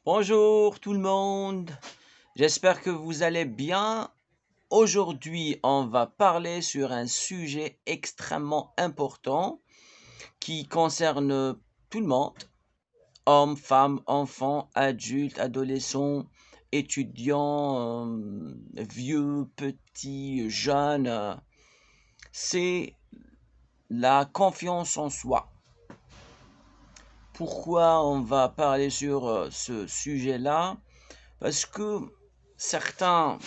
Bonjour tout le monde, j'espère que vous allez bien. Aujourd'hui, on va parler sur un sujet extrêmement important qui concerne tout le monde, hommes, femmes, enfants, adultes, adolescents, étudiants, vieux, petits, jeunes. C'est la confiance en soi. Pourquoi on va parler sur ce sujet-là? Parce que certains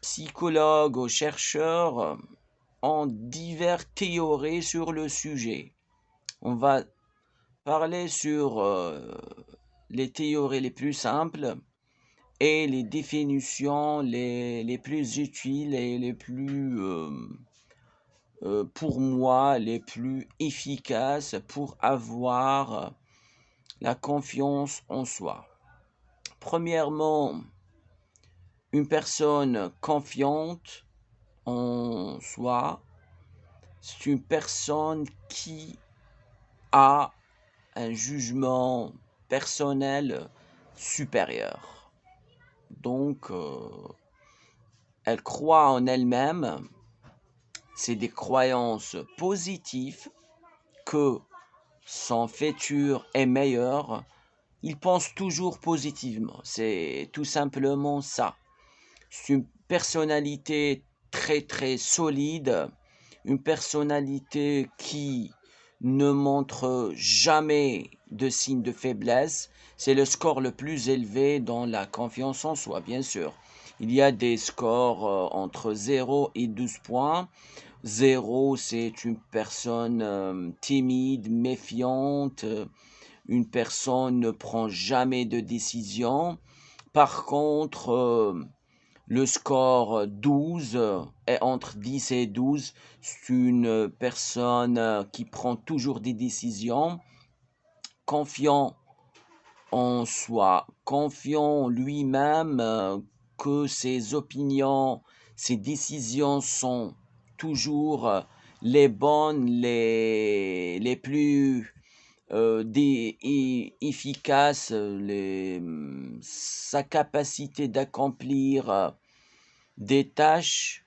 psychologues ou chercheurs ont diverses théories sur le sujet. On va parler sur les théories les plus simples et les définitions les plus utiles et les plus, pour moi, les plus efficaces pour avoir la confiance en soi. Premièrement, une personne confiante en soi, c'est une personne qui a un jugement personnel supérieur. Donc, elle croit en elle-même, c'est des croyances positives que son futur est meilleur. Il pense toujours positivement, c'est tout simplement ça. C'est une personnalité très très solide, une personnalité qui ne montre jamais de signes de faiblesse. C'est le score le plus élevé dans la confiance en soi, bien sûr. Il y a des scores entre 0 et 12 points. 0, c'est une personne timide, méfiante, une personne ne prend jamais de décision. Par contre, le score 12 est entre 10 et 12. C'est une personne qui prend toujours des décisions, confiant en soi, confiant en lui-même, que ses opinions, ses décisions sont toujours les bonnes, les plus efficaces, sa capacité d'accomplir des tâches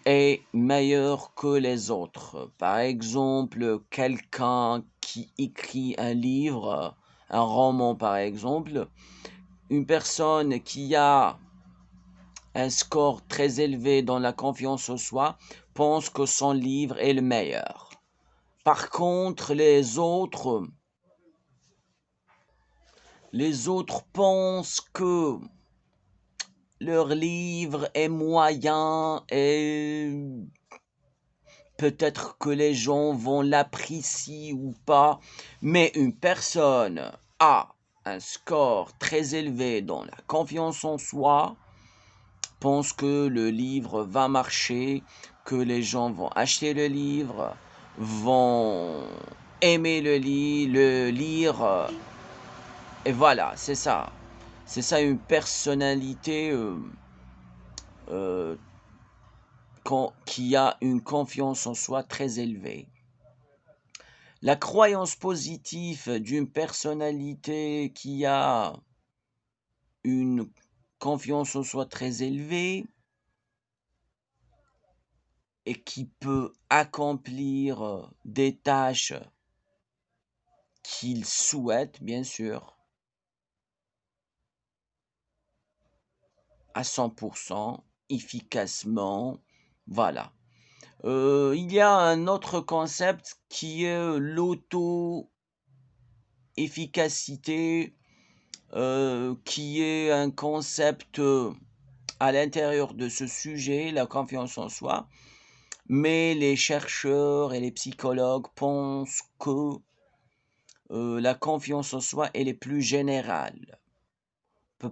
est meilleure que les autres. Par exemple, quelqu'un qui écrit un livre, un roman par exemple, une personne qui a un score très élevé dans la confiance en soi pense que son livre est le meilleur. Par contre, les autres pensent que leur livre est moyen et peut-être que les gens vont l'apprécier ou pas, mais une personne a un score très élevé dans la confiance en soi, pense que le livre va marcher, que les gens vont acheter le livre, vont aimer le lire, et voilà, c'est ça. C'est ça une personnalité euh, qui a une confiance en soi très élevée. La croyance positive d'une personnalité qui a une confiance en soi très élevée et qui peut accomplir des tâches qu'il souhaite, bien sûr, à 100%, efficacement, voilà. Il y a un autre concept qui est l'auto-efficacité, qui est un concept à l'intérieur de ce sujet, la confiance en soi, mais les chercheurs et les psychologues pensent que la confiance en soi, elle est plus générale. On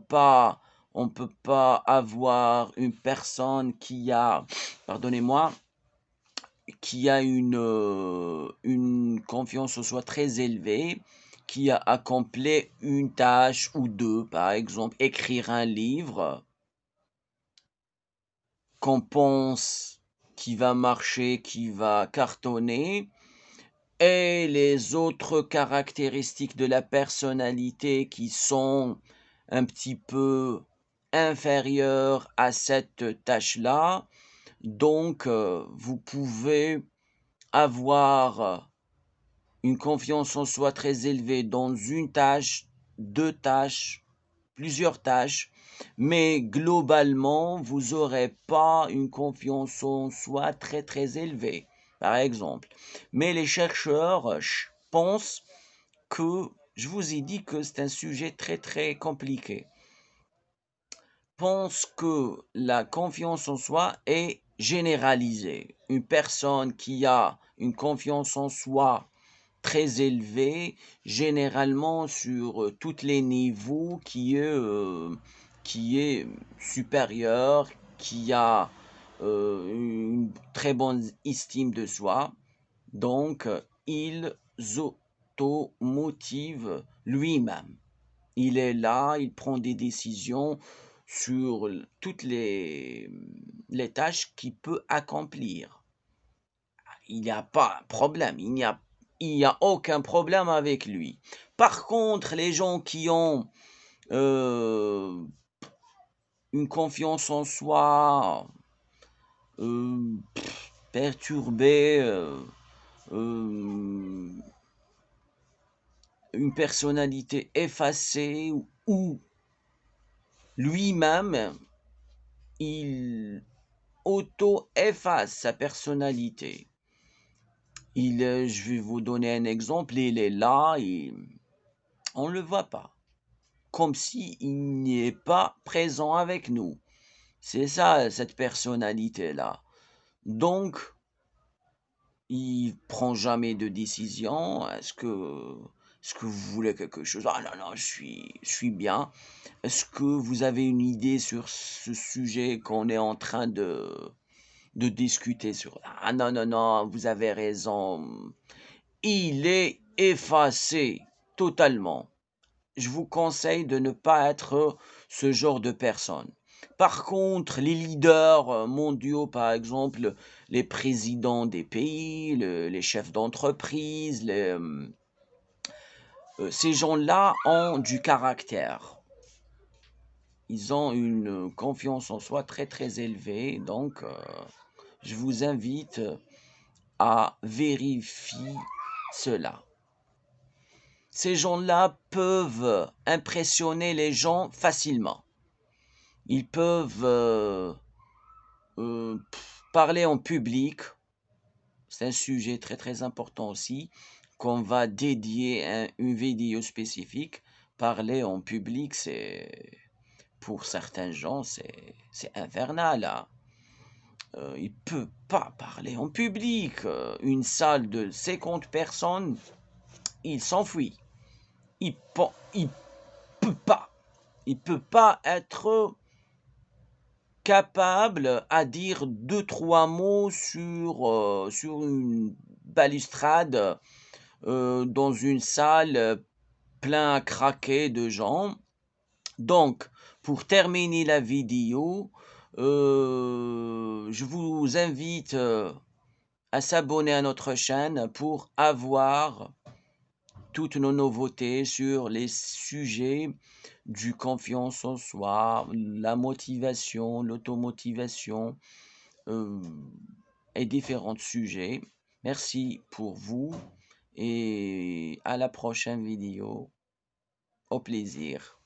peut pas avoir une personne pardonnez-moi, qui a une confiance en soi très élevée, qui a accompli une tâche ou deux, par exemple, écrire un livre qu'on pense qui va marcher, qui va cartonner, et les autres caractéristiques de la personnalité qui sont un petit peu inférieures à cette tâche-là. Donc, vous pouvez avoir une confiance en soi très élevée dans une tâche, deux tâches, plusieurs tâches, mais globalement, vous n'aurez pas une confiance en soi très très élevée, par exemple. Mais les chercheurs pensent que, je vous ai dit que c'est un sujet très très compliqué, pensent que la confiance en soi est généralisée. Une personne qui a une confiance en soi très élevée, généralement sur tous les niveaux, qui est supérieur, qui a une très bonne estime de soi. Donc, il s'automotive lui-même. Il est là, il prend des décisions sur toutes les tâches qu'il peut accomplir. Il n'y a pas de problème, il n'y a aucun problème avec lui. Par contre, les gens qui ont euh, une confiance en soi euh, perturbée, euh, une personnalité effacée ou lui-même, il auto-efface sa personnalité. Je vais vous donner un exemple, il est là et on ne le voit pas, comme s'il n'est pas présent avec nous. C'est ça, cette personnalité-là. Donc, il prend jamais de décision. Est-ce que vous voulez quelque chose? Ah non, non, je suis bien. Est-ce que vous avez une idée sur ce sujet qu'on est en train de discuter sur? Ah non, non, non, vous avez raison. Il est effacé totalement. Je vous conseille de ne pas être ce genre de personne. Par contre, les leaders mondiaux, par exemple, les présidents des pays, les chefs d'entreprise, ces gens-là ont du caractère. Ils ont une confiance en soi très très élevée. Donc, je vous invite à vérifier cela. Ces gens-là peuvent impressionner les gens facilement. Ils peuvent parler en public. C'est un sujet très très important aussi qu'on va dédier une vidéo spécifique. Parler en public, pour certains gens, c'est infernal, hein. Il ne peut pas parler en public. Une salle de 50 personnes, il s'enfuit. Il peut pas. Il peut pas être capable à dire deux, trois mots sur une balustrade dans une salle plein à craquer de gens. Donc, pour terminer la vidéo, je vous invite à s'abonner à notre chaîne pour avoir toutes nos nouveautés sur les sujets du confiance en soi, la motivation, l'automotivation euh, et différents sujets. Merci pour vous et à la prochaine vidéo. Au plaisir.